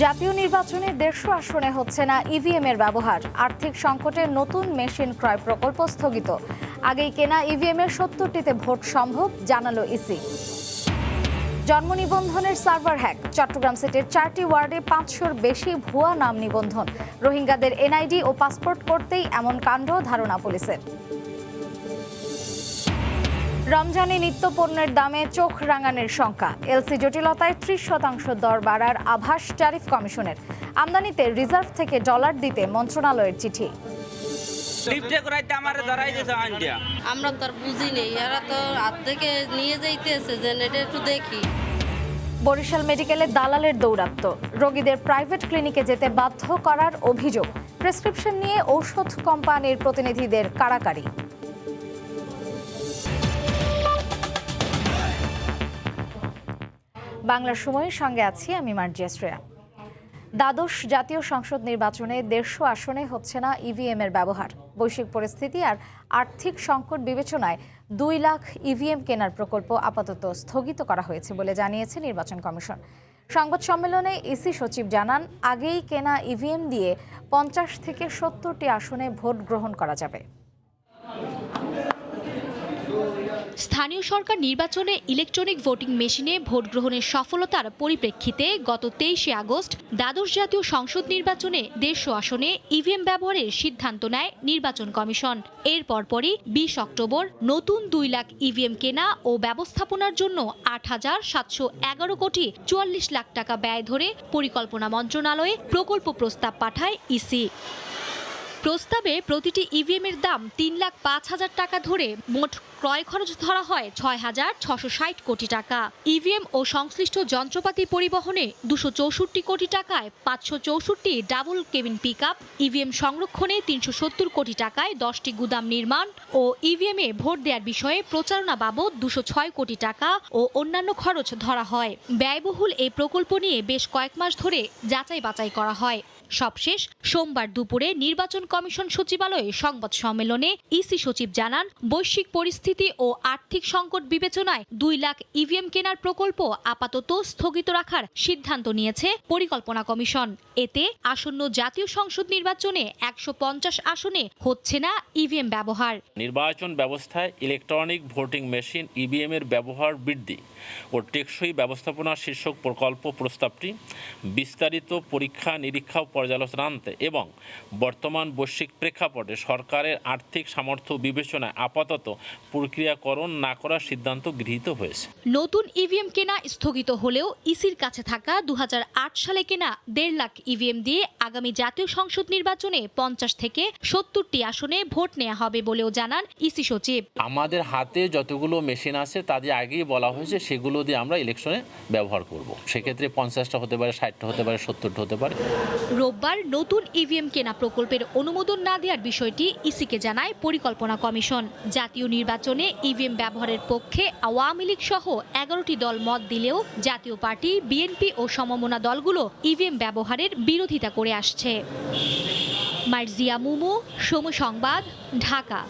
জাতীয় নির্বাচনে 150 আসনে হচ্ছে না ইভিএম এর ব্যবহার। আর্থিক সংকটে নতুন মেশিন ক্রয় প্রকল্প স্থগিত। আগেই কেনা ইভিএম এর 70টিতে ভোট সম্ভব, জানালো ইসি। জন্ম নিবন্ধনের সার্ভার হ্যাক। চট্টগ্রাম সিটির 4টি ওয়ার্ডে 500-র বেশি ভুয়া নাম নিবন্ধন। রোহিঙ্গাদের এনআইডি ও পাসপোর্ট করতেই এমন কাণ্ড, ধারণা পুলিশের। রমজানে নিত্য পণ্যের দামে চোখ রাঙানির শঙ্কা। এলসি জটিলতায় 30% দর বাড়ার আভাস ট্যারিফ কমিশনের। আমদানিতে রিজার্ভ থেকে ডলার দিতে মন্ত্রণালয়ের চিঠি। আমরা তো আর বুঝি নেই, এরা তো হাত থেকে নিয়ে যাইতেছে, যে এটা একটু দেখি। বরিশাল মেডিকেলে দালালের দৌরাত্ম্য। রোগীদের প্রাইভেট ক্লিনিকে যেতে বাধ্য করার অভিযোগ। প্রেসক্রিপশন নিয়ে ঔষধ কোম্পানির প্রতিনিধিদের কাড়াকাড়ি। বাংলার সময়ের সঙ্গে আছি আমি মার্জিয়া শ্রেয়া। দ্বাদশ জাতীয় সংসদ নির্বাচনে 150 আসনে হচ্ছে না ইভিএম এর ব্যবহার। বৈশ্বিক পরিস্থিতি আর আর্থিক সংকট বিবেচনায় 2 লাখ ইভিএম কেনার প্রকল্প আপাতত স্থগিত করা হয়েছে বলে জানিয়েছে নির্বাচন কমিশন। সংবাদ সম্মেলনে ইসি সচিব জানান, আগেই কেনা ইভিএম দিয়ে 50 থেকে 70টি আসনে ভোট গ্রহণ করা যাবে। স্থানীয় সরকার নির্বাচনে ইলেকট্রনিক ভোটিং মেশিনে ভোট গ্রহণের সফলতার পরিপ্রেক্ষিতে গত 23শে আগস্ট দ্বাদশ জাতীয় সংসদ নির্বাচনে 150 আসনে ইভিএম ব্যবহারের সিদ্ধান্ত নেয় নির্বাচন কমিশন। এর পরপরই 20 অক্টোবর নতুন 2 লাখ ইভিএম কেনা ও ব্যবস্থাপনার জন্য 8,711 কোটি 44 লাখ টাকা ব্যয় ধরে পরিকল্পনা মন্ত্রণালয়ে প্রকল্প প্রস্তাব পাঠায় ইসি। প্রস্তাবে প্রতিটি ইভিএম এর দাম 3,05,000 টাকা ধরে মোট ক্রয় খরচ ধরা হয় 6,660 কোটি টাকা। ইভিএম ও সংশ্লিষ্ট যন্ত্রপাতি পরিবহনে 264 কোটি টাকায় 564টি ডাবল কেবিন পিকআপ, ইভিএম সংরক্ষণে 370 কোটি টাকায় 10টি গুদাম নির্মাণ ও ইভিএমে ভোট দেওয়ার বিষয়ে প্রচারণা বাবদ 206 কোটি টাকা ও অন্যান্য খরচ ধরা হয়। ব্যয়বহুল এই প্রকল্প নিয়ে বেশ কয়েক মাস ধরে যাচাই বাছাই করা হয়। সবশেষ সোমবার দুপুরে নির্বাচন কমিশন সচিবালয়ে সংবাদ সম্মেলনে ইসি সচিব জানান, বৈশ্বিক পরিস্থিতি ও আর্থিক সংকট বিবেচনায় 2 লাখ ইভিএম কেনার প্রকল্প আপাতত স্থগিত রাখার সিদ্ধান্ত নিয়েছে পরিকল্পনা কমিশন। এতে আসন্ন জাতীয় সংসদ নির্বাচনে 150 আসনে হচ্ছে না ইভিএম ব্যবহার। নির্বাচন ব্যবস্থায় ইলেকট্রনিক ভোটিং মেশিন ইভিএম এর ব্যবহার বৃদ্ধি ও টেকসই ব্যবস্থাপনা শীর্ষক প্রকল্প প্রস্তাবটি বিস্তারিত পরীক্ষা নিরীক্ষা পর্যালোচনা আনতে এবং বর্তমান বৈশ্বিক প্রেক্ষাপটে সরকারের আর্থিক সামর্থ্য বিবেচনায় আপাতত প্রক্রিয়াকরণ না করার সিদ্ধান্ত গৃহীত হয়েছে। নতুন ইভিএম কেনা স্থগিত হলেও ইসির কাছে থাকা 2008 সালে কেনা 1.5 লাখ ইভিএম দিয়ে আগামী জাতীয় সংসদ নির্বাচনে 50 থেকে 70টি আসনে ভোট নেওয়া হবে বলেও জানান ইসি সচিব। আমাদের হাতে যতগুলো মেশিন আছে তাদের আগেই বলা হয়েছে সেগুলো দিয়ে আমরা ইলেকশনে ব্যবহার করব। সেক্ষেত্রে 50টা হতে পারে, 60টা হতে পারে, 70টা হতে পারে। রোববার নতুন ইভিএম কেনা প্রকল্পের অনুমোদন না দেওয়ার বিষয়টি ইসিকে জানায় পরিকল্পনা কমিশন। জাতীয় নির্বাচনে ইভিএম ব্যবহারের পক্ষে আওয়ামী লীগ সহ 11টি দল মত দিলেও জাতীয় পার্টি, বিএনপি ও সমমনা দলগুলো ইভিএম ব্যবহারের বিরোধিতা করে আসছে। মার্জিয়া মুমু, সময় সংবাদ, ঢাকা।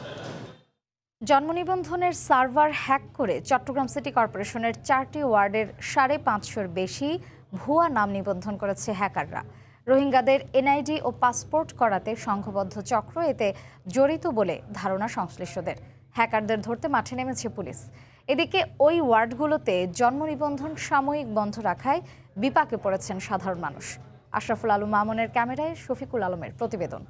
জন্ম নিবন্ধনের সার্ভার হ্যাক করে চট্টগ্রাম সিটি কর্পোরেশনের 4টি ওয়ার্ডের 550-র বেশি ভুয়া নাম নিবন্ধন করেছে হ্যাকাররা। রোহিঙ্গাদের এনআইডি ও পাসপোর্ট করাতে সংঘবদ্ধ চক্র এতে জড়িত বলে ধারণা সংশ্লিষ্টদের। হ্যাকারদের ধরতে মাঠে নেমেছে পুলিশ। এদিকে ওই ওয়ার্ডগুলোতে জন্ম নিবন্ধন সাময়িক বন্ধ রাখায় বিপাকে পড়েছেন সাধারণ মানুষ। আশরাফুল আলম মামুনের ক্যামেরায় শফিকুল আলমের প্রতিবেদন।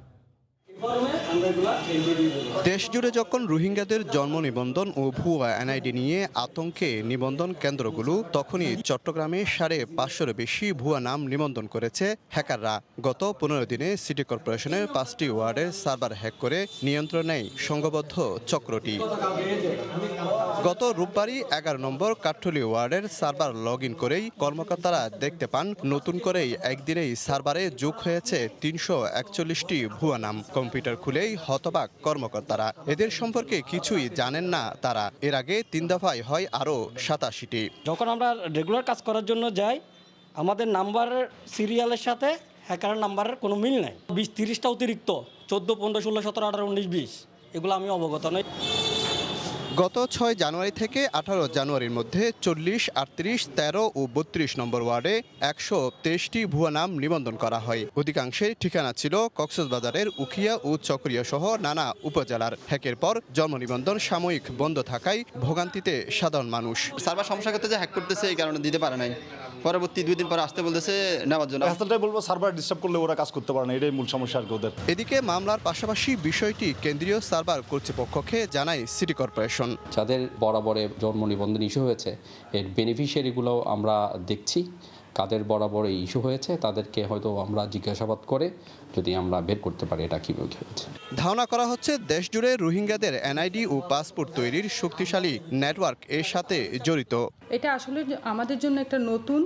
দেশজুড়ে যখন রোহিঙ্গাদের জন্ম নিবন্ধন ও ভুয়া এনআইডি নিয়ে আতঙ্কে নিবন্ধন কেন্দ্রগুলো, তখনই চট্টগ্রামে 550-র বেশি ভুয়া নাম নিবন্ধন করেছে হ্যাকাররা। গত 15 দিনে সিটি কর্পোরেশনের 5টি ওয়ার্ডের সার্ভার হ্যাক করে নিয়ন্ত্রণ নেয় সংঘবদ্ধ চক্রটি। গত রোববারই 11 নম্বর কাঠুলি ওয়ার্ডের সার্ভার লগ ইন করেই কর্মকর্তারা দেখতে পান নতুন করেই একদিনেই সার্ভারে যোগ হয়েছে 341টি ভুয়া নাম। কম্পিউটার খুলেই হতবাক কর্মকর্তারা। এদের সম্পর্কে কিছুই জানেন না তারা। এর আগে 3 দফায় হয় আরও 87টি। যখন আমরা রেগুলার কাজ করার জন্য যাই, আমাদের নাম্বারের সিরিয়ালের সাথে হ্যাকারের নাম্বারের কোনো মিল নেই। 20-30টা অতিরিক্ত, 14, 15, 16, 17, 18, 19, 20 এগুলো আমি অবগত নই। গত 6 জানুয়ারি থেকে 18 জানুয়ারির মধ্যে 40, 38, 13 ও 32 নম্বর ওয়ার্ডে 123টি ভুয়া নাম নিবন্ধন করা হয়। অধিকাংশের ঠিকানা ছিল কক্সবাজারের উখিয়া ও চকরিয়া সহ নানা উপজেলার। হ্যাকের পর জন্ম নিবন্ধন সাময়িক বন্ধ থাকায় ভোগান্তিতে সাধারণ মানুষ। সার্ভার সমস্যা করতেছে, হ্যাক করতেছে, এই কারণে দিতে পারে নাই। পরবর্তী 2 দিন পরে আসতে বলতেছে নেওয়ার জন্য। আসলটাই বলবো, সার্ভার ডিস্টার্ব করলে ওরা কাজ করতে পারে না, এটাই মূল সমস্যা আর কি ওদের। এদিকে মামলার পাশাপাশি বিষয়টি কেন্দ্রীয় সার্ভার কর্তৃপক্ষকে জানায় সিটি কর্পোরেশন। যাদের বরাবরে জন্ম নিবন্ধন ইস্যু হয়েছে এর বেনিফিশিয়ারিগুলো আমরা দেখছি, কাদের বরাবর এই ইস্যু হয়েছে তাদেরকে হয়তো আমরা জিজ্ঞাসাবাদ করে যদি আমরা বের করতে পারি এটা কীভাবে হয়েছে। ধারণা করা হচ্ছে দেশজুড়ে রোহিঙ্গাদের এনআইডি ও পাসপোর্ট তৈরির শক্তিশালী নেটওয়ার্ক এর সাথে জড়িত। এটা আসলে আমাদের জন্য একটা নতুন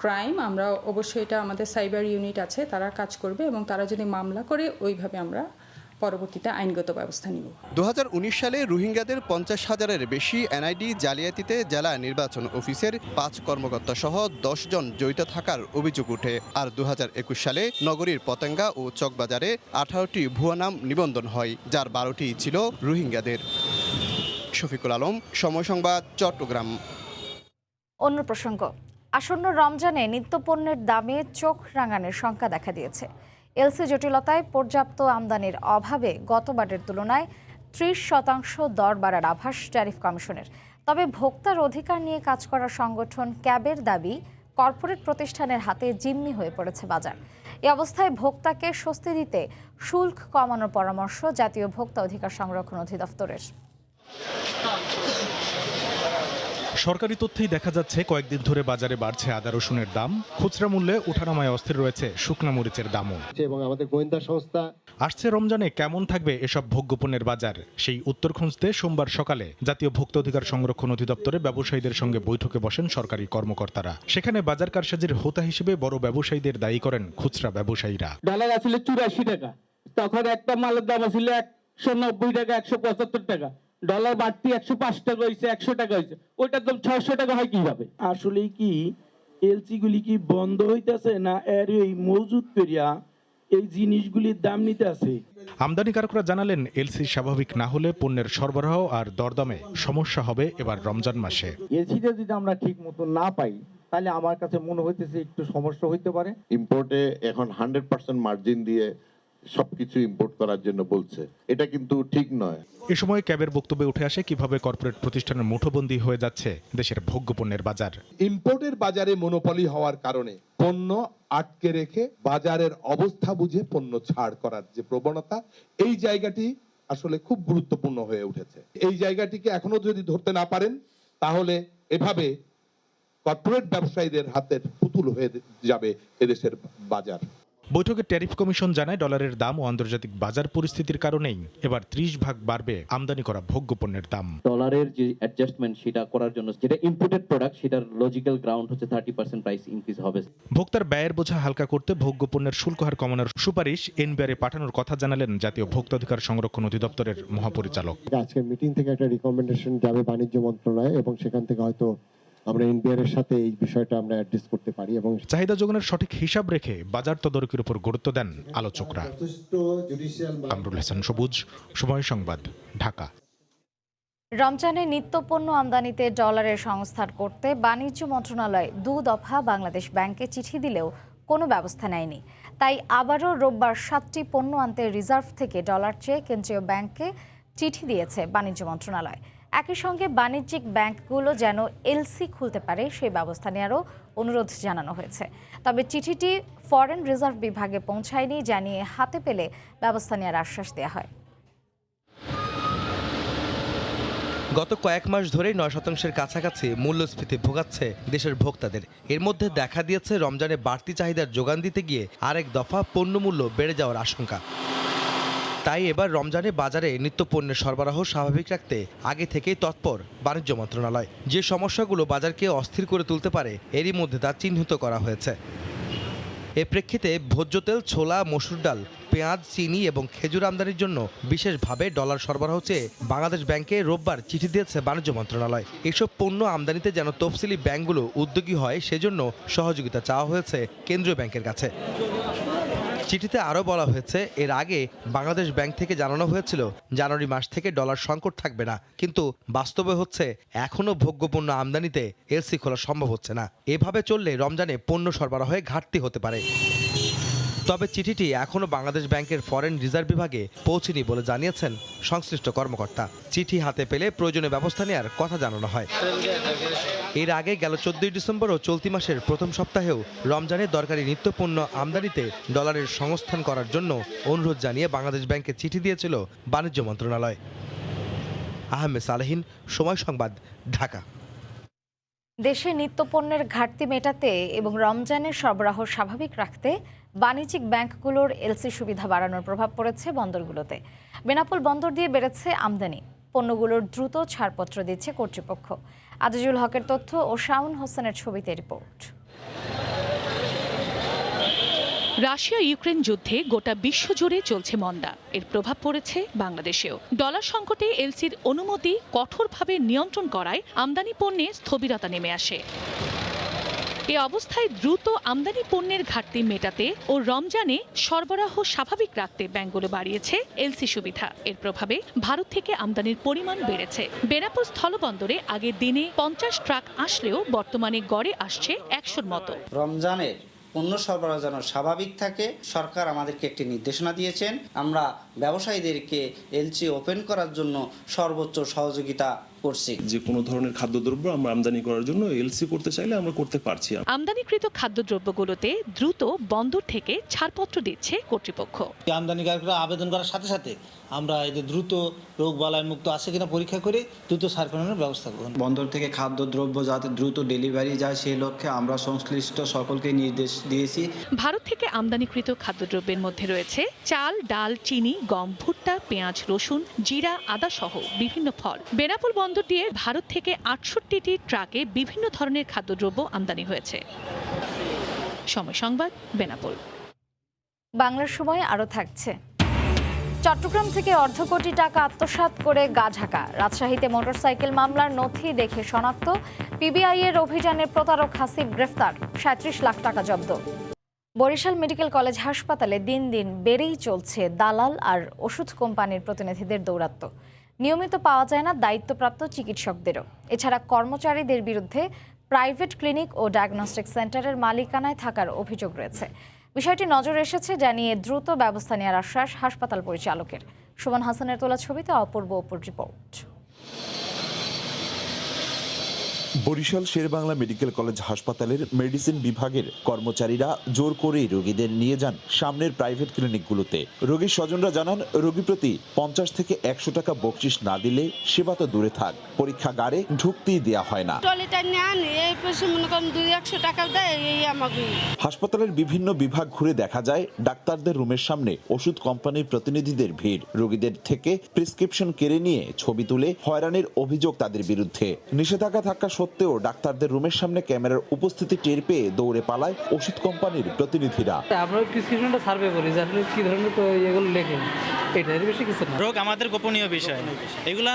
ক্রাইম। আমরা অবশ্যই এটা আমাদের সাইবার ইউনিট আছে, তারা কাজ করবে এবং তারা যদি মামলা করে ওইভাবে আমরা পরবর্তীতে আইনগত ব্যবস্থা নিব। 2019 সালে রোহিঙ্গাদের 50,000-এর বেশি এনআইডি জালিয়াতিতে জেলা নির্বাচন অফিসের 5 কর্মকর্তা সহ 10 জন জড়িত থাকার অভিযোগ ওঠে। আর 2021 সালে নগরীর পতেঙ্গা ও চকবাজারে 18টি ভুয়া নাম নিবন্ধন হয়, যার 12টি ছিল রোহিঙ্গাদের। শফিকুল আলম, সময় সংবাদ, চট্টগ্রাম। অন্য প্রসঙ্গ, আসন্ন রমজানে নিত্যপণ্যের দামে চোখ রাঙানোর শঙ্কা দেখা দিয়েছে। এলসি জটিলতায় পর্যাপ্ত আমদানির অভাবে গতবারের তুলনায় 30% দর বাড়ার আভাস ট্যারিফ কমিশনের। তবে ভোক্তার অধিকার নিয়ে কাজ করার সংগঠন ক্যাবের দাবি, কর্পোরেট প্রতিষ্ঠানের হাতে জিম্মি হয়ে পড়েছে বাজার। এ অবস্থায় ভোক্তাকে স্বস্তি দিতে শুল্ক কমানোর পরামর্শ জাতীয় ভোক্তা অধিকার সংরক্ষণ অধিদপ্তরের। সরকারি তথ্যেই দেখা যাচ্ছে কয়েকদিন ধরে বাজারে বাড়ছে আদা রসুনের দাম, খুচরা মূল্যে ওঠানামায় অস্থির রয়েছে শুকনা মরিচের দামও। এবং আমাদের গোয়েন্দা সংস্থা আসছে রমজানে কেমন থাকবে এসব ভোগ্যপণ্যের বাজার, সেই উত্তর খুঁজতে সোমবার সকালে জাতীয় ভোক্তা অধিকার সংরক্ষণ অধিদপ্তরে ব্যবসায়ীদের সঙ্গে বৈঠকে বসেন সরকারি কর্মকর্তারা। সেখানে বাজার কারসাজির হোতা হিসেবে বড় ব্যবসায়ীদের দায়ী করেন খুচরা ব্যবসায়ীরা। ডলার আসলে 84 টাকা, তখন একটা মালের দাম আসলে 190 টাকা, 175 টাকা। ডলার বাড়তি 105 টাকা হয়েছে, 100 টাকা হয়েছে, ওইটার দাম 600 টাকা হয় কিভাবে? আসলে কি এলসি গুলি কি বন্ধ হইতেছে না এর এই মজুদ করিয়া এই জিনিসগুলির দাম নিতে আছে? আমদানিকারকরা জানালেন, এলসি স্বাভাবিক না হলে পণ্যের সরবরাহ আর দরদামে সমস্যা হবে এবার রমজান মাসে। এলসিটা যদি আমরা ঠিক মতো না পাই তাহলে আমার কাছে মনে হইতেছে একটু সমস্যা হইতে পারে। ইম্পোর্টে এখন 100% মার্জিন দিয়ে সবকিছু ইম্পোর্ট করার জন্য বলছে, এটা কিন্তু ঠিক নয়। এ সময় ক্যাবের বক্তব্যে উঠে আসে কিভাবে কর্পোরেট প্রতিষ্ঠানের মুঠোবন্দী হয়ে যাচ্ছে দেশের ভোগ্যপণ্যের বাজার। ইম্পোর্টের বাজারে মনোপলি হওয়ার কারণে পণ্য আটকে রেখে বাজারের অবস্থা বুঝে পণ্য ছাড় করার যে প্রবণতা, এই জায়গাটি আসলে খুব গুরুত্বপূর্ণ হয়ে উঠেছে। এই জায়গাটিকে এখনো যদি ধরতে না পারেন তাহলে এভাবে কর্পোরেট ব্যবসায়ীদের হাতের পুতুল হয়ে যাবে এদেশের বাজার। বৈঠকে ট্যারিফ কমিশন জানায়, ডলারের দাম ও আন্তর্জাতিক বাজার পরিস্থিতির কারণেই এবার 30% বাড়বে আমদানি করা ভোগ্যপণ্যের দাম। ডলারের যে অ্যাডজাস্টমেন্ট সেটা করার জন্য যেটা ইম্পোর্টেড প্রোডাক্ট সেটার লজিক্যাল গ্রাউন্ড হচ্ছে 30% প্রাইস ইনক্রিজ হবে। ভোক্তার ব্যয়ের বোঝা হালকা করতে ভোগ্যপণ্যের শুল্ক হার কমানোর সুপারিশ এনবিআরে পাঠানোর কথা জানালেন জাতীয় ভোক্তা অধিকার সংরক্ষণ অধিদপ্তরের মহাপরিচালক। আজকের মিটিং থেকে একটা রিকমেন্ডেশন যাবে বাণিজ্য মন্ত্রণালয়ে এবং সেখান থেকে হয়তো আমরা এনবিআর এর সাথে এই বিষয়টা আমরা অ্যাডজাস্ট করতে পারি এবং চাহিদা যোগানের সঠিক হিসাব রেখে বাজার তদারকির উপর গুরুত্ব দেন আলোচকরা। কামরুল হাসান সবুজ, সময় সংবাদ, ঢাকা। রমজানে নিত্যপণ্য আমদানিতে ডলারের সংস্থান করতে বাণিজ্য মন্ত্রণালয় 2 দফা বাংলাদেশ ব্যাংকে চিঠি দিলেও কোনো ব্যবস্থা নেয়নি। তাই আবারও রোববার 7টি পণ্য আনতে রিজার্ভ থেকে ডলার চেয়ে কেন্দ্রীয় ব্যাংকে চিঠি দিয়েছে বাণিজ্য মন্ত্রণালয়। একই সঙ্গে বাণিজ্যিক ব্যাংকগুলো যেন এলসি খুলতে পারে সেই ব্যবস্থা নেওয়ারও অনুরোধ জানানো হয়েছে। তবে চিঠিটি ফরেন রিজার্ভ বিভাগে পৌঁছায়নি, জানিয়ে হাতে পেলে ব্যবস্থা নেওয়ার আশ্বাস দেওয়া হয়। গত কয়েক মাস ধরেই 9% কাছাকাছি মূল্যস্ফীতি ভোগাচ্ছে দেশের ভোক্তাদের। এর মধ্যে দেখা দিয়েছে রমজানে বাড়তি চাহিদার যোগান দিতে গিয়ে আরেক দফা পণ্যমূল্য বেড়ে যাওয়ার আশঙ্কা। তাই এবার রমজানে বাজারে নিত্যপণ্যের সরবরাহ স্বাভাবিক রাখতে আগে থেকেই তৎপর বাণিজ্য মন্ত্রণালয়। যে সমস্যাগুলো বাজারকে অস্থির করে তুলতে পারে এরই মধ্যে তা চিহ্নিত করা হয়েছে। এ প্রেক্ষিতে ভোজ্য তেল, ছোলা, মসুর ডাল, পেঁয়াজ, চিনি এবং খেজুর আমদানির জন্য বিশেষভাবে ডলার সরবরাহ চেয়ে বাংলাদেশ ব্যাংকে রোববার চিঠি দিয়েছে বাণিজ্য মন্ত্রণালয়। এসব পণ্য আমদানিতে যেন তফসিলি ব্যাংকগুলো উদ্যোগী হয় সেজন্য সহযোগিতা চাওয়া হয়েছে কেন্দ্রীয় ব্যাংকের কাছে। চিঠিতে আরও বলা হয়েছে, এর আগে বাংলাদেশ ব্যাংক থেকে জানানো হয়েছিল জানুয়ারি মাস থেকে ডলার সংকট থাকবে না, কিন্তু বাস্তবে হচ্ছে এখনও ভোগ্যপণ্য আমদানিতে এলসি খোলা সম্ভব হচ্ছে না। এভাবে চললে রমজানে পণ্য সরবরাহে ঘাটতি হতে পারে। তবে চিঠিটি এখনও বাংলাদেশ ব্যাংকের ফরেন রিজার্ভ বিভাগে পৌঁছেনি বলে জানিয়েছেন সংশ্লিষ্ট কর্মকর্তা। চিঠি হাতে পেলে প্রয়োজনীয় ব্যবস্থা নেওয়ার কথা জানানো হয়। এর আগে গেল 14 ডিসেম্বর ও চলতি মাসের প্রথম সপ্তাহেও রমজানে দরকারি নিত্যপণ্য আমদানিতে ডলারের সংস্থান করার জন্য অনুরোধ জানিয়ে বাংলাদেশ ব্যাংকে চিঠি দিয়েছিল বাণিজ্য মন্ত্রণালয়। আহমেদ সালেহিন, সময় সংবাদ, ঢাকা। দেশে নিত্যপণ্যের ঘাটতি মেটাতে এবং রমজানের সরবরাহ স্বাভাবিক রাখতে বাণিজ্যিক ব্যাংকগুলোর এলসি সুবিধা বাড়ানোর প্রভাব পড়েছে বন্দরগুলোতে। বেনাপোল বন্দর দিয়ে বেড়েছে আমদানি, পণ্যগুলোর দ্রুত ছাড়পত্র দিচ্ছে কর্তৃপক্ষ। আজিজুল হকের তথ্য ও শাওন হোসেনের ছবিতে রিপোর্ট। রাশিয়া ইউক্রেন যুদ্ধে গোটা বিশ্ব জুড়ে চলছে মন্দা, এর প্রভাব পড়েছে বাংলাদেশেও। ডলার সংকটে এলসির অনুমতি কঠোরভাবে নিয়ন্ত্রণ করায় আমদানি পণ্যে স্থবিরতা নেমে আসে। এ অবস্থায় দ্রুত আমদানি পণ্যের ঘাটতি মেটাতে ও রমজানে সরবরাহ স্বাভাবিক রাখতে ব্যাংকগুলো বাড়িয়েছে এলসি সুবিধা। এর প্রভাবে ভারত থেকে আমদানির পরিমাণ বেড়েছে। বেনাপোল স্থলবন্দরে আগের দিনে 50 ট্রাক আসলেও বর্তমানে গড়ে আসছে 100-র মতো। রমজানের পণ্য সরবরাহ যেন স্বাভাবিক থাকে, সরকার আমাদেরকে একটি নির্দেশনা দিয়েছেন। আমরা ব্যবসায়ীদেরকে এলসি ওপেন করার জন্য সর্বোচ্চ সহযোগিতা করছি। যে কোনো ধরনের খাদ্যদ্রব্য আমরা আমদানি করার জন্য এলসি করতে চাইলে আমরা করতে পারছি। আমদানিকৃত খাদ্যদ্রব্যগুলোতে দ্রুত বন্দর থেকে ছাড়পত্র দিচ্ছে কর্তৃপক্ষ। আমদানিকারকরা আবেদন করার সাথে সাথে আমরা এদের দ্রুত রোগ বালাই মুক্ত আছে কিনা পরীক্ষা করে দ্রুত ছাড়পত্রের ব্যবস্থা করব। বন্দর থেকে খাদ্যদ্রব্য যাতে দ্রুত ডেলিভারি যায় সেই লক্ষ্যে আমরা সংশ্লিষ্ট সকলকে নির্দেশ দিয়েছি। ভারত থেকে আমদানিকৃত খাদ্যদ্রব্যের মধ্যে রয়েছে চাল, ডাল, চিনি, গম, ভুট্টা, পেঁয়াজ, রসুন, জিরা, আদা সহ বিভিন্ন ফল। বেনাপোল বন্দর দিয়ে ভারত থেকে 68টি ট্রাকে বিভিন্ন ধরনের খাদ্যদ্রব্য আমদানি হয়েছে। সময় সংবাদ, বেনাপোল। বাংলার সময় আরও থাকছে। চট্টগ্রাম থেকে অর্ধ কোটি টাকা আত্মসাৎ করে গা ঢাকা। রাজশাহীতে মোটরসাইকেল মামলার নথি দেখে শনাক্ত। পিবিআই এর অভিযানে প্রতারক হাসিব গ্রেফতার। 37 লাখ টাকা জব্দ। বরিশাল মেডিকেল কলেজ হাসপাতালে দিন দিন বেড়েই চলছে দালাল আর ওষুধ কোম্পানির প্রতিনিধিদের দৌরাত্ম্য। নিয়মিত পাওয়া যায় না দায়িত্বপ্রাপ্ত চিকিৎসকদেরও। এছাড়া কর্মচারীদের বিরুদ্ধে প্রাইভেট ক্লিনিক ও ডায়াগনস্টিক সেন্টারের মালিকানায় থাকার অভিযোগ রয়েছে। বিষয়টি নজরে এসেছে জানিয়ে দ্রুত ব্যবস্থা নেওয়ার আশ্বাস হাসপাতাল পরিচালকের। সুমন হাসানের তোলা ছবিতে অপূর্ব অপুর report. Barishal Sher-e-Bangla medical college হাসপাতালের মেডিসিন বিভাগের কর্মচারীরা জোর করেই রোগীদের নিয়ে যান সামনের প্রাইভেট ক্লিনিকগুলোতে। রোগীর স্বজনরা জানান, রোগী প্রতি 50 থেকে 100 টাকা বকশিশ না দিলে সেবা তো দূরে থাক, পরীক্ষাগারে ঢুকতেই দেয়া হয় না। হাসপাতালের বিভিন্ন বিভাগ ঘুরে দেখা যায় ডাক্তারদের রুমের সামনে ওষুধ কোম্পানির প্রতিনিধিদের ভিড়। রোগীদের থেকে প্রেসক্রিপশন কেড়ে নিয়ে ছবি তুলে হয়রানির অভিযোগ তাদের বিরুদ্ধে। নিষেধাজ্ঞা থাকা সত্ত্বেও ডাক্তারদের রুমের সামনে ক্যামেরার উপস্থিতি টের পেয়ে দৌড়ে পালায় ওষুধ কোম্পানির প্রতিনিধিরা। আমরা প্রেসক্রিপশনটা সার্ভে করি যে আসলে কি ধরনের এগুলো লেখে, এটার বেশি কিছু না। রোগ আমাদের গোপনীয় বিষয়, এগুলা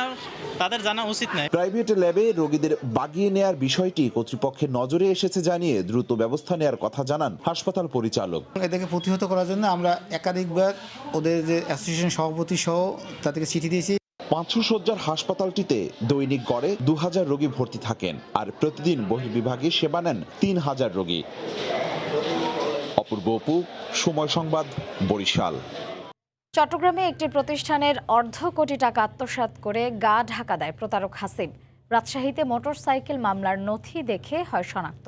তাদের জানা উচিত নয়। প্রাইভেট ল্যাবে রোগীদের বাগিয়ে নেয়ার বিষয়টি কর্তৃপক্ষের নজরে এসেছে জানিয়ে দ্রুত ব্যবস্থা নেওয়ার কথা জানান হাসপাতাল পরিচালক। এদেরকে প্রতিহত করার জন্য আমরা একাধিকবার ওদের যে অ্যাসোসিয়েশন সভাপতি সহ তাদেরকে চিঠি দিয়েছি। 500 শয্যার হাসপাতালটিতে দৈনিক গড়ে 2000 রোগী ভর্তি থাকেন আর প্রতিদিন বহির্বিভাগে সেবা নেন 3000 রোগী। অপূর্ব অপু, সময় সংবাদ, বরিশাল। চট্টগ্রামে একটি প্রতিষ্ঠানের অর্ধ কোটি টাকা আত্মসাৎ করে গা ঢাকা দেয় প্রতারক হাসিব। রাজশাহীতে মোটরসাইকেল মামলার নথি দেখে হয় শনাক্ত।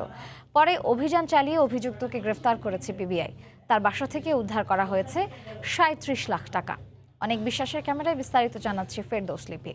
পরে অভিযান চালিয়ে অভিযুক্তকে গ্রেফতার করেছে পিবিআই। তার বাসা থেকে উদ্ধার করা হয়েছে 37 লাখ টাকা। অনেক বিশ্বাসের ক্যামেরায় বিস্তারিত জানাচ্ছে ফেরদৌস লিপি।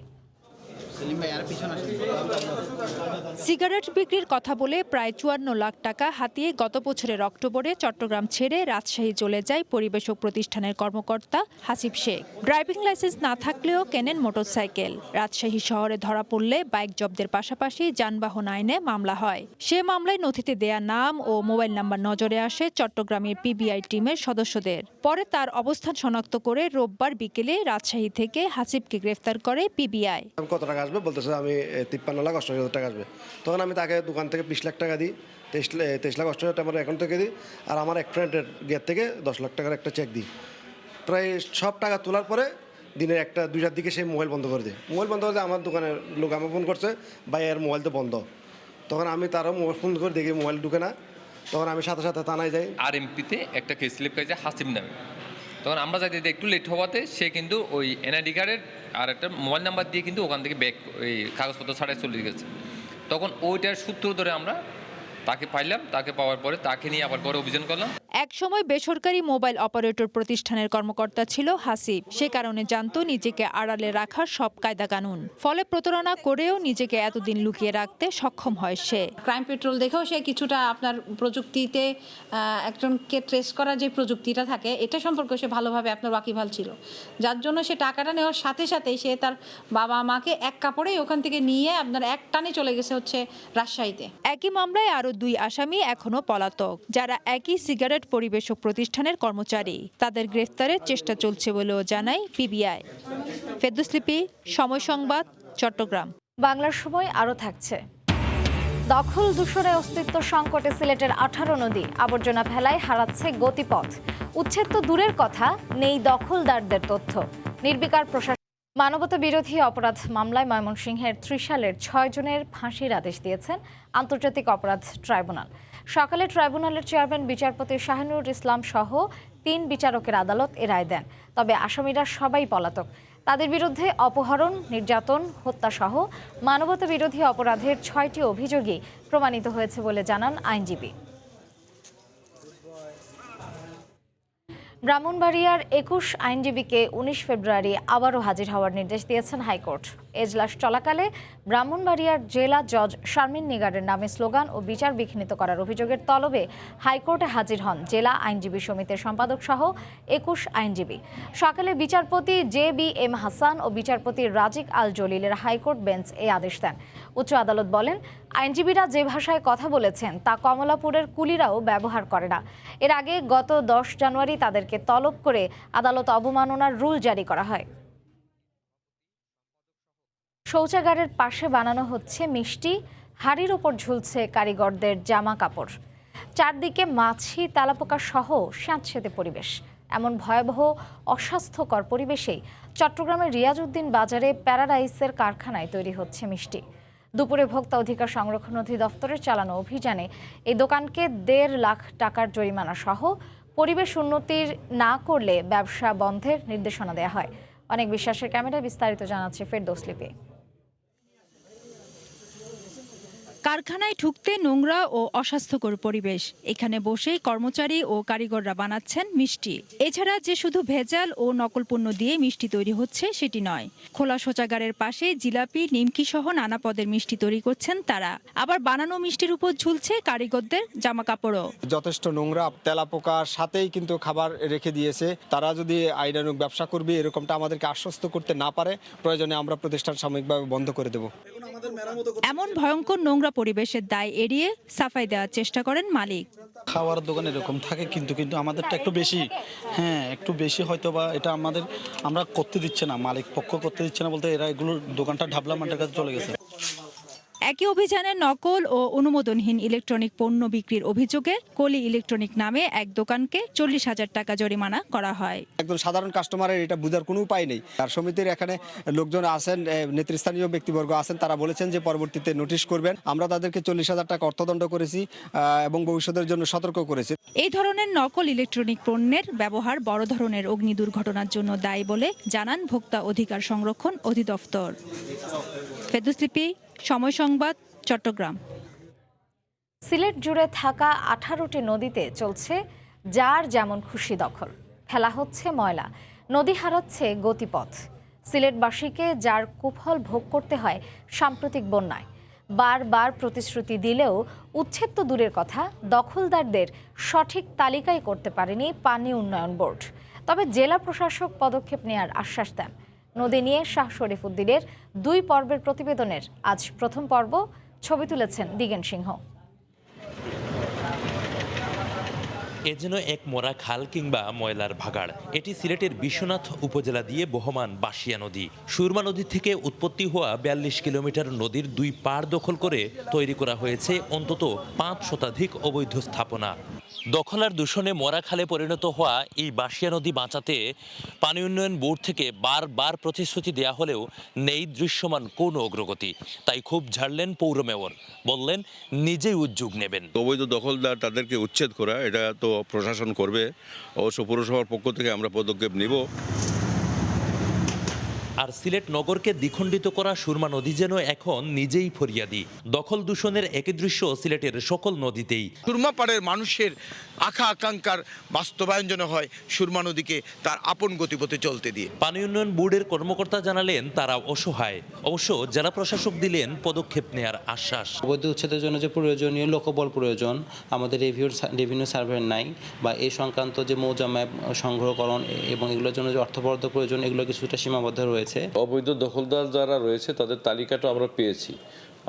সিগারেট বিক্রির কথা বলে প্রায় 54 লাখ টাকা হাতিয়ে গত বছরের অক্টোবরে চট্টগ্রাম ছেড়ে রাজশাহী চলে যায় পরিবেশক প্রতিষ্ঠানের কর্মকর্তা হাসিব শেখ। ড্রাইভিং লাইসেন্স না থাকলেও কেনেন মোটরসাইকেল। রাজশাহী শহরে ধরা পড়লে বাইক জব্দের পাশাপাশি যানবাহন আইনে মামলা হয়। সে মামলায় নথিতে দেয়া নাম ও মোবাইল নাম্বার নজরে আসে চট্টগ্রামের পিবিআই টিমের সদস্যদের। পরে তার অবস্থান শনাক্ত করে রোববার বিকেলে রাজশাহী থেকে হাসিবকে গ্রেফতার করে পিবিআই। কত টাকা আসবে, বলতেছে আমি 53,88,000 টাকা আসবে। তখন আমি তাকে দোকান থেকে 20 লাখ টাকা দিই, 23,88,000 টাকা আমার অ্যাকাউন্ট থেকে দিই, আর আমার এক ফ্রেন্ডের গেট থেকে 10 লাখ টাকার একটা চেক দিই। প্রায় সব টাকা তোলার পরে দিনের 1-2টার দিকে সেই মোবাইল বন্ধ করে দেয়। মোবাইল বন্ধ করে দিয়ে আমার দোকানের লোক আমাকে ফোন করছে, ভাই এর মোবাইল তো বন্ধ। তখন আমি তারও মোবাইল ফোন করে দেখি মোবাইল ঢুকে না। তখন আমি সাথে সাথে থানায় যাই। RMP-তে একটা কেস স্লিপ করেছে হাসিম নামে। তখন আমরা যাইতে একটু লেট হওয়াতে সে কিন্তু ওই NID কার্ডের আর একটা মোবাইল নাম্বার দিয়ে কিন্তু ওখান থেকে ব্যাক ওই কাগজপত্র ছাড়াই চলে গেছে। তখন ওইটার সূত্র ধরে আমরা তাকে পাইলাম, তাকে পাওয়ার পরে তাকে নিয়ে আবার পরে অভিযান করলাম। একসময় বেসরকারি মোবাইল অপারেটর প্রতিষ্ঠানের কর্মকর্তা ছিল হাসিব। সে কারণে জানতো নিজেকে আড়ালে রাখার সব কায়দা কানুন। ফলে প্রতারণা করেও নিজেকে এতদিন লুকিয়ে রাখতে সক্ষম হয় সে। ক্রাইম পেট্রোল দেখেও সে কিছুটা আপনার প্রযুক্তিতে একজনকে ট্রেস করার যে প্রযুক্তিটা থাকে এটা সম্পর্কে সে ভালোভাবে আপনার ওয়াকিবহাল ছিল, যার জন্য সে টাকাটা নেওয়ার সাথে সাথেই সে তার বাবা মাকে এক কাপড়েই ওখান থেকে নিয়ে আপনার এক টানে চলে গেছে হচ্ছে রাজশাহীতে। একই মামলায় আরো 2 আসামি এখনো পলাতক, যারা একই সিগারেট পরিবেশক প্রতিষ্ঠানের কর্মচারী। তাদের গ্রেফতারের চেষ্টা চলছে বলেও জানায় PBI। ফেরদৌস লিপি, সময় সংবাদ, চট্টগ্রাম। বাংলার সময় আরও থাকছে। দখল দূষণে অস্তিত্ব সংকটে সিলেটের 18 নদী। আবর্জনা ফেলায় হারাচ্ছে গতিপথ। উচ্ছেদ তো দূরের কথা, নেই দখলদারদের তথ্য। নির্বিকার প্রশাসন। মানবতা বিরোধী অপরাধ মামলায় ময়মনসিংহের ত্রিশালের 6 জনের ফাঁসির আদেশ দিয়েছেন আন্তর্জাতিক অপরাধ ট্রাইব্যুনাল। সকালে ট্রাইব্যুনালের চেয়ারম্যান বিচারপতি শাহিনুর ইসলাম সহ 3 বিচারকের আদালত এ রায় দেন। তবে আসামিরা সবাই পলাতক। তাদের বিরুদ্ধে অপহরণ, নির্যাতন, হত্যাসহ মানবতা বিরোধী অপরাধের 6টি অভিযোগই প্রমাণিত হয়েছে বলে জানান আইনজীবী। ব্রাহ্মণবাড়িয়ার 21 আইনজীবীকে 19 ফেব্রুয়ারি আবারও হাজির হওয়ার নির্দেশ দিয়েছেন হাইকোর্ট। এজলাস চলাকালে ব্রাহ্মণবাড়িয়ার জেলা জজ শারমিন নিগারের নামে স্লোগান ও বিচার বিঘ্নিত করার অভিযোগের তলবে হাইকোর্টে হাজির হন জেলা আইনজীবী সমিতির সম্পাদক সহ 21 আইনজীবী। সকালে বিচারপতি JBM হাসান ও বিচারপতি রাজিক আল জলিলের হাইকোর্ট বেঞ্চ এই আদেশ দেন। উচ্চ আদালত বলেন, আইনজীবীরা যে ভাষায় কথা বলেছেন তা কমলাপুরের কুলিরাও ব্যবহার করে না। এর আগে গত 10 জানুয়ারি তাদেরকে তলব করে আদালত অবমাননার রুল জারি করা হয়। শৌচাগারের পাশে বানানো হচ্ছে মিষ্টি, হাড়ির ওপর ঝুলছে কারিগরদের জামা কাপড়। চারদিকে মাছি, তেলাপোকা সহ স্যাঁতসেঁতে পরিবেশ। এমন ভয়াবহ অস্বাস্থ্যকর পরিবেশেই চট্টগ্রামের রিয়াজউদ্দিন বাজারে প্যারাডাইসের কারখানায় তৈরি হচ্ছে মিষ্টি। দুপুরে ভোক্তা অধিকার সংরক্ষণ অধিদপ্তরের চালানো অভিযানে এই দোকানকে 1.5 লাখ টাকার জরিমানা সহ পরিবেশ উন্নতির না করলে ব্যবসা বন্ধের নির্দেশনা দেওয়া হয়। অনেক বিশ্বাসের ক্যামেরায় বিস্তারিত জানাচ্ছে ফেরদৌস লিপি। কারখানায় ঢুকতে নোংরা ও অস্বাস্থ্যকর পরিবেশ। এখানে বসেই কর্মচারী ও কারিগররা বানাচ্ছেন মিষ্টি। এছাড়া যে শুধু ভেজাল ও নকল পণ্য দিয়ে মিষ্টি তৈরি হচ্ছে সেটি নয়, খোলা শৌচাগারের পাশে জিলাপি, নিমকি সহ নানা পদের মিষ্টি তৈরি করছেন তারা। আবার বানানো মিষ্টির উপর ঝুলছে কারিগরদের জামা কাপড়ও। যথেষ্ট নোংরা, তেলাপোকার সাথেই কিন্তু খাবার রেখে দিয়েছে। তারা যদি আইনানুগ ব্যবসা করবে এরকমটা আমাদেরকে আশ্বস্ত করতে না পারে, প্রয়োজনে আমরা প্রতিষ্ঠান সাময়িকভাবে বন্ধ করে দেব। এমন ভয়ঙ্কর নোংরা পরিবেশের দায় এড়িয়ে সাফাই দেওয়ার চেষ্টা করেন মালিক। খাওয়ার দোকান এরকম থাকে কিন্তু আমাদেরটা একটু বেশি, একটু বেশি হয়তো বা এটা আমরা করতে দিচ্ছে না, মালিক পক্ষ করতে দিচ্ছে না বলতে এরা এগুলো দোকানটা ঢাবলা মাঠের কাছে চলে গেছে। একই অভিযানে নকল ও অনুমোদনহীন ইলেকট্রনিক পণ্য বিক্রির অভিযোগে কলি ইলেকট্রনিক নামে এক দোকানকে 40,000 টাকা জরিমানা করা হয়। একজন সাধারণ কাস্টমারের এটা বোঝার কোনো উপায় নেই। আর সমিতির এখানে লোকজন আছেন, নেতৃস্থানীয় ব্যক্তিবর্গ আছেন, তারা বলেছেন যে পরবর্তীতে নোটিশ করবেন। আমরা তাদেরকে 40,000 টাকা অর্থদণ্ড করেছি এবং ভবিষ্যতের জন্য সতর্ক করেছি। এই ধরনের নকল ইলেকট্রনিক পণ্যের ব্যবহার বড় ধরনের অগ্নি দুর্ঘটনার জন্য দায়ী বলে জানান ভোক্তা অধিকার সংরক্ষণ অধিদপ্তর। ফেরদৌস লিপি, সময় সংবাদ, চট্টগ্রাম। সিলেট জুড়ে থাকা 18টি নদীতে চলছে যার যেমন খুশি দখল। ফেলা হচ্ছে ময়লা, নদী হারাচ্ছে গতিপথ। সিলেটবাসীকে যার কুফল ভোগ করতে হয় সাম্প্রতিক বন্যায়। বারবার প্রতিশ্রুতি দিলেও উচ্ছেদ তো দূরের কথা, দখলদারদের সঠিক তালিকাই করতে পারেনি পানি উন্নয়ন বোর্ড। তবে জেলা প্রশাসক পদক্ষেপ নেওয়ার আশ্বাস দেন। নদী নিয়ে শাহ শরীফ উদ্দিনের 2 পর্বের প্রতিবেদনের আজ প্রথম পর্ব। ছবি তুলেছেন দিগেন সিংহ। এ যেন এক মরা খাল কিংবা ময়লার ভাগাড়। এটি সিলেটের বিশ্বনাথ উপজেলা দিয়ে বহমান বাঁশিয়া নদী। সুরমা নদী থেকে উৎপত্তি হওয়া ৪২ কিলোমিটার নদীর দুই পাড় দখল করে তৈরি করা হয়েছে অন্তত ৫ শতাধিক অবৈধ স্থাপনা। দখল আর দূষণে মরা খালে পরিণত হওয়া এই বাঁশিয়া নদী বাঁচাতে পানি উন্নয়ন বোর্ড থেকে বারবার প্রতিশ্রুতি দেয়া হলেও নেই দৃশ্যমান কোনো অগ্রগতি। তাই খুব ঝাড়লেন পৌর মেয়র, বললেন নিজেই উদ্যোগ নেবেন। অবৈধ দখলদার তাদেরকে উচ্ছেদ করা, এটা তো প্রশাসন করবে। অবশ্য পৌরসভার পক্ষ থেকে আমরা পদক্ষেপ নিব। আর সিলেট নগরকে দ্বিখণ্ডিত করা সুরমা নদী যেন এখন নিজেই ফরিয়াদি। দখল দূষণের একই দৃশ্য সিলেটের সকল নদীতেই। সুরমা পাড়ের মানুষের আকাঙ্ক্ষার বাস্তবায়ন যেন হয় সুরমা নদীকে তার আপন গতিপথে চলতে দিয়ে। পানি উন্নয়ন বোর্ডের কর্মকর্তা জানালেন তারা অসহায়। অবশ্য জেলা প্রশাসক দিলেন পদক্ষেপ নেয়ার আশ্বাস। অবৈধ উচ্ছেদের জন্য যে প্রয়োজনীয় লোকবল প্রয়োজন আমাদের রেভিনিউ সার্ভের নাই, বা এই সংক্রান্ত যে মৌজা ম্যাপ সংগ্রহকরণ এবং এগুলোর জন্য যে অর্থ বরাদ্দ প্রয়োজন, এগুলো কিছুটা সীমাবদ্ধ রয়েছে। অবৈধ দখলদার যারা রয়েছে তাদের তালিকাটা আমরা পেয়েছি।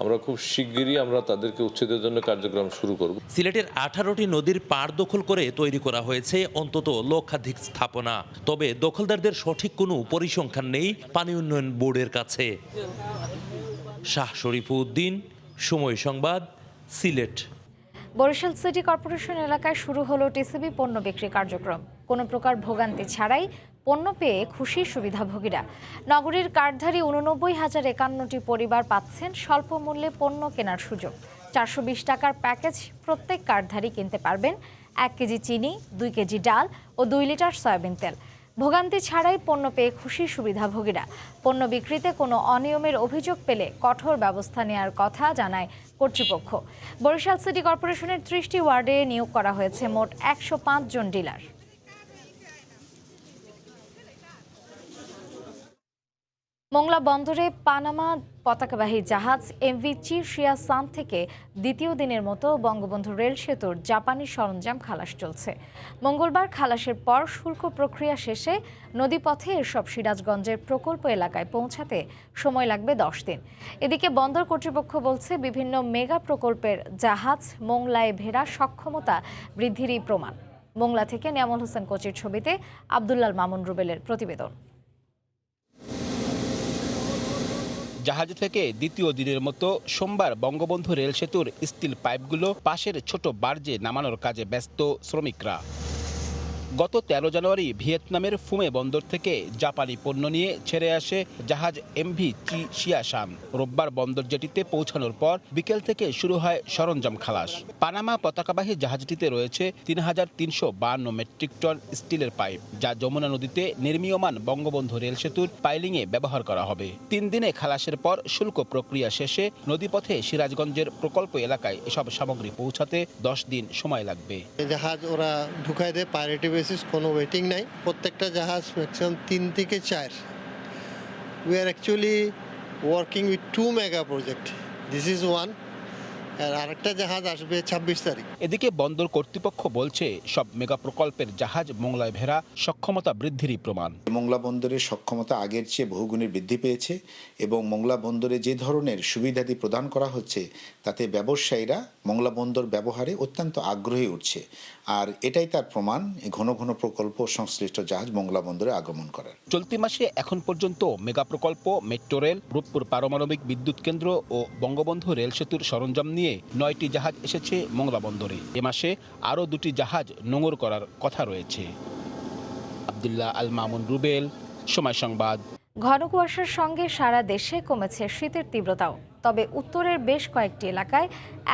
আমরা খুব শিগগিরই আমরা তাদেরকে উচ্ছেদের জন্য কার্যক্রম শুরু করব। সিলেটের 18টি নদীর পাড় দখল করে তৈরি করা হয়েছে অন্তত লক্ষাধিক স্থাপনা। তবে দখলদারদের সঠিক কোনো পরিসংখ্যান নেই পানি উন্নয়ন বোর্ডের কাছে। শাহ শরীফুদ্দিন, সময় সংবাদ, সিলেট। বরিশাল সিটি কর্পোরেশন এলাকায় শুরু হলো টিসিবি পণ্য বিক্রি কার্যক্রম। কোনো প্রকার ভোগান্তি ছাড়াই পণ্য পেয়ে খুশি সুবিধাভোগীরা। নগরীর কার্ডধারী 89,051টি পরিবার পাচ্ছেন স্বল্প মূল্যে পণ্য কেনার সুযোগ। 420 টাকার প্যাকেজ প্রত্যেক কার্ডধারী কিনতে পারবেন 1 কেজি চিনি, 2 কেজি ডাল ও 2 লিটার সয়াবিন তেল। ভোগান্তি ছাড়াই পণ্য পেয়ে খুশি সুবিধাভোগীরা। পণ্য বিক্রিতে কোনো অনিয়মের অভিযোগ পেলে কঠোর ব্যবস্থা নেওয়ার কথা জানায় কর্তৃপক্ষ। বরিশাল সিটি কর্পোরেশনের 30টি ওয়ার্ডে নিয়োগ করা হয়েছে মোট 105 জন ডিলার। মোংলা বন্দরে পানামা পতাকাবাহী জাহাজ এমভি চিরশিয়া সান থেকে দ্বিতীয় দিনের মতো বঙ্গবন্ধু রেল সেতুর জাপানি সরঞ্জাম খালাস চলছে। মঙ্গলবার খালাসের পর শুল্ক প্রক্রিয়া শেষে নদীপথে এসব সিরাজগঞ্জের প্রকল্প এলাকায় পৌঁছাতে সময় লাগবে 10 দিন। এদিকে বন্দর কর্তৃপক্ষ বলছে বিভিন্ন মেগা প্রকল্পের জাহাজ মোংলায় ভেড়া সক্ষমতা বৃদ্ধিরই প্রমাণ। মোংলা থেকে নিয়ামুল হোসেন কোচির ছবিতে আব্দুল্লাল মামুন রুবেলের প্রতিবেদন। জাহাজ থেকে দ্বিতীয় দিনের মতো সোমবার বঙ্গবন্ধু রেল সেতুর স্টিল পাইপগুলো পাশের ছোট বার্জে নামানোর কাজে ব্যস্ত শ্রমিকরা। গত 13 জানুয়ারি ভিয়েতনামের ফুমে বন্দর থেকে জাপানি পণ্য নিয়ে ছেড়ে আসে জাহাজ এমভি চিরশিয়া। রোববার বন্দর জেটিতে পৌঁছানোর পর বিকেল থেকে শুরু হয় সরঞ্জাম খালাস। পানামা পতাকাবাহী জাহাজটিতে রয়েছে 3,352 মেট্রিক টন স্টিলের পাইপ, যা যমুনা নদীতে নির্মীয়মান বঙ্গবন্ধু রেল সেতুর পাইলিংয়ে ব্যবহার করা হবে। 3 দিনে খালাসের পর শুল্ক প্রক্রিয়া শেষে নদীপথে সিরাজগঞ্জের প্রকল্প এলাকায় এসব সামগ্রী পৌঁছাতে 10 দিন সময় লাগবে। জাহাজ ওরা ঢুকায় দেয় প্রায়োরিটি বেসিস, কোনো ওয়েটিং নাই। প্রত্যেকটা জাহাজ ম্যাক্সিমাম 3 থেকে 4। We are actually working with 2 mega project. This is one, আর আরেকটা জাহাজ আসবে 26 তারিখ। এদিকে বন্দর কর্তৃপক্ষ বলছে সব মেগা প্রকল্পের জাহাজ মোংলায় ভেড়া সক্ষমতা বৃদ্ধিরই প্রমাণ। মোংলা বন্দরের সক্ষমতা আগের চেয়ে বহুগুণে বৃদ্ধি পেয়েছে এবং মোংলা বন্দরে যে ধরনের সুবিধাদি প্রদান করা হচ্ছে তাতে ব্যবসায়ীরা মোংলা বন্দর ব্যবহারে অত্যন্ত আগ্রহী উঠছে। আর এটাই তার প্রমাণ, ঘন ঘন প্রকল্প সংশ্লিষ্ট জাহাজ মোংলা বন্দরে আগমন করার। চলতি মাসে এখন পর্যন্ত মেগা প্রকল্প, মেট্রো রেল, রূপপুর পারমাণবিক বিদ্যুৎ কেন্দ্র ও বঙ্গবন্ধু রেল সেতুর সরঞ্জাম নিয়ে 9টি জাহাজ এসেছে মোংলা বন্দরে। এ মাসে আরও 2টি জাহাজ নোঙর করার কথা রয়েছে। আব্দুল্লাহ আল মামুন রুবেল, সময় সংবাদ। ঘন কুয়াশার সঙ্গে সারা দেশে কমেছে শীতের তীব্রতাও। তবে উত্তরের বেশ কয়েকটি এলাকায়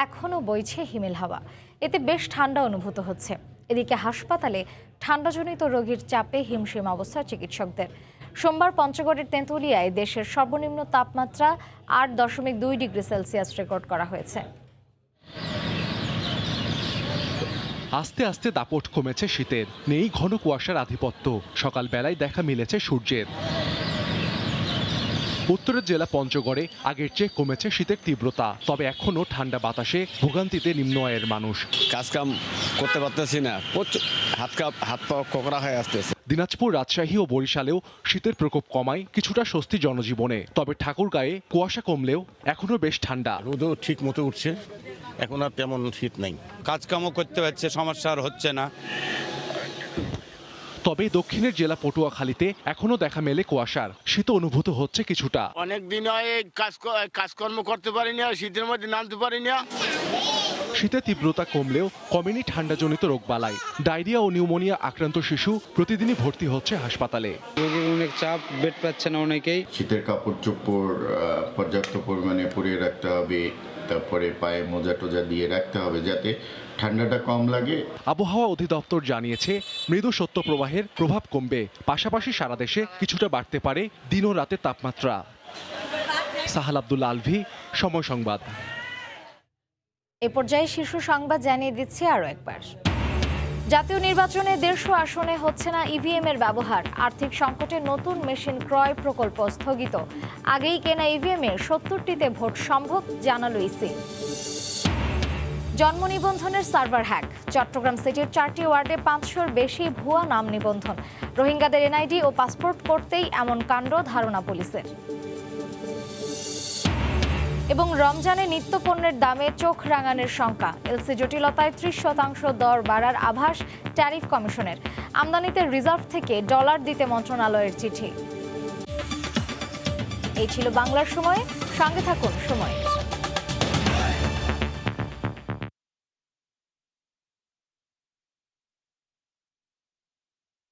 এখনও বইছে হিমেল হাওয়া। এতে বেশ ঠান্ডা অনুভূত হচ্ছে। এদিকে হাসপাতালে ঠান্ডাজনিত রোগীর চাপে হিমশিম অবস্থা চিকিৎসকদের। সোমবার পঞ্চগড়ের তেঁতুলিয়ায় দেশের সর্বনিম্ন তাপমাত্রা 8.2 ডিগ্রি সেলসিয়াস রেকর্ড করা হয়েছে। আস্তে আস্তে দাপট কমেছে শীতের, নেই ঘন কুয়াশার আধিপত্য। সকালবেলায় দেখা মিলেছে সূর্যের। উত্তরের জেলা পঞ্চগড়ে আগের চেয়ে কমেছে শীতের তীব্রতা, তবে এখনও ঠান্ডা বাতাসে ভোগান্তিতে নিম্ন আয়ের মানুষ। কাজকাম করতে পারতেছি না, হাত পা কোকড়া হয়ে আসতেছে। দিনাজপুর, রাজশাহী ও বরিশালেও শীতের প্রকোপ কমায় কিছুটা স্বস্তি জনজীবনে, তবে ঠাকুরগাঁয়ে কুয়াশা কমলেও এখনো বেশ ঠান্ডা। রোদও ঠিক মতো উঠছে, এখন আর তেমন শীত নাই। কাজকামও করতে পারছে, সমস্যা আর হচ্ছে না। তবে দক্ষিণের জেলা পটুয়াখালীতে এখনো দেখা মেলে কুয়াশার, শীত অনুভূত হচ্ছে কিছুটা। অনেক দিন হয় কাজকর্ম করতে পারি না, শীতের মধ্যে নামতে পারি না। শীতের তীব্রতা কমলেও কমেনি ঠান্ডাজনিত রোগবালাই। ডায়রিয়া ও নিউমোনিয়া আক্রান্ত শিশু প্রতিদিনই ভর্তি হচ্ছে হাসপাতালে। রোগীর অনেক চাপ, বেড পাচ্ছে না অনেকেই। শীতের কাপড় চোপড় পর্যাপ্ত পরিমাণে পরিয়ে রাখতে হবে, তারপরে পায়ে মোজা টোজা দিয়ে রাখতে হবে যাতে ঠান্ডাটা কম লাগে। আবহাওয়া অধিদপ্তর জানিয়েছে মৃদু শৈত্যপ্রবাহের প্রভাব কমবে, পাশাপাশি সারা দেশে কিছুটা বাড়তে পারে দিন ও রাতের তাপমাত্রা। সাহাল আব্দুল্লাহ আলভি, সময় সংবাদ। এ পর্যায়ে শীর্ষ সংবাদ জানিয়ে দিচ্ছি আরও একবার। জাতীয় নির্বাচনে 150 আসনে হচ্ছে না ইভিএম এর ব্যবহার। আর্থিক সংকটে নতুন মেশিন ক্রয় প্রকল্প স্থগিত। আগেই কেনা ইভিএম এর 70টিতে ভোট সম্ভব, জানালো ইসি। জন্ম নিবন্ধনের সার্ভার হ্যাক। চট্টগ্রাম সিটির 4টি ওয়ার্ডে 500-র বেশি ভুয়া নাম নিবন্ধন। রোহিঙ্গাদের এনআইডি ও পাসপোর্ট করতেই এমন কাণ্ড, ধারণা পুলিশের। এবং রমজানে নিত্যপণ্যের দামে চোখ রাঙানোর শঙ্কা। এলসি জটিলতায় 30% দর বাড়ার আভাস ট্যারিফ কমিশনের। আমদানিতে রিজার্ভ থেকে ডলার দিতে মন্ত্রণালয়ের চিঠি। এই ছিল বাংলার সময়, সঙ্গে থাকুন সময়।